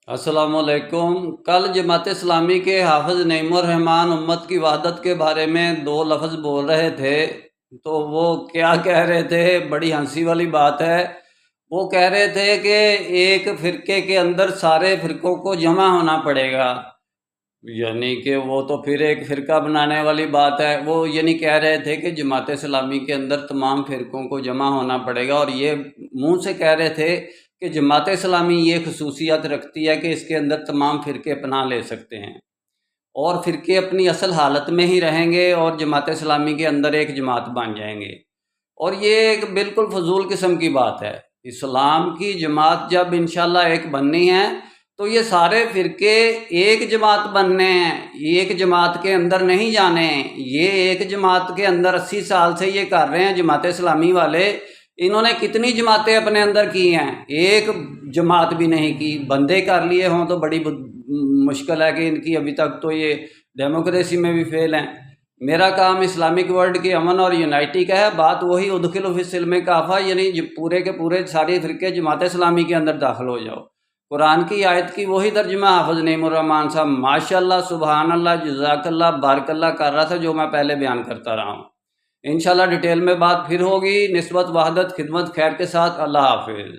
अस्सलाम वालेकुम। कल जमात इस्लामी के हाफिज़ नईमुर रहमान उम्मत की वहदत के बारे में दो लफ्ज़ बोल रहे थे, तो वो क्या कह रहे थे, बड़ी हंसी वाली बात है। वो कह रहे थे कि एक फ़िरके के अंदर सारे फ़िरक़ों को जमा होना पड़ेगा, यानी कि वो तो फिर एक फ़िरका बनाने वाली बात है। वो यानी कह रहे थे कि जमात इस्लामी के अंदर तमाम फ़िरक़ों को जमा होना पड़ेगा, और ये मुँह से कह रहे थे कि जमात इस्लामी ये खसूसियत रखती है कि इसके अंदर तमाम फ़िरके पनाह ले सकते हैं और फ़िरके अपनी असल हालत में ही रहेंगे और जमात इस्लामी के अंदर एक जमात बन जाएंगे। और ये एक बिल्कुल फजूल किस्म की बात है। इस्लाम की जमात जब इंशाल्लाह एक बननी है तो ये सारे फ़िरके एक जमात बनने हैं, एक जमात के अंदर नहीं जाने हैं। ये एक जमात के अंदर 80 साल से ये कर रहे हैं जमात इस्लामी वाले। इन्होंने कितनी जमातें अपने अंदर की हैं, एक जमात भी नहीं की। बंदे कर लिए हों तो बड़ी मुश्किल है कि इनकी अभी तक तो ये डेमोक्रेसी में भी फेल हैं। मेरा काम इस्लामिक वर्ल्ड के अमन और यूनाइटी का है। बात वही उदखिलु फी सिल्म काफ़ा, यानी पूरे के पूरे सारे फ़िरके जमात इस्लामी के अंदर दाखिल हो जाओ। कुरान की आयत की वही तर्जुमा हाफिज़ नईमुर रहमान साहब माशाअल्लाह सुबहान अल्लाह जज़ाकल्लाह बारकल्लाह कर रहा था, जो मैं पहले बयान करता रहा हूँ। इंशाल्लाह डिटेल में बात फिर होगी। निस्बत वहदत खिदमत खैर के साथ। अल्लाह हाफिज़।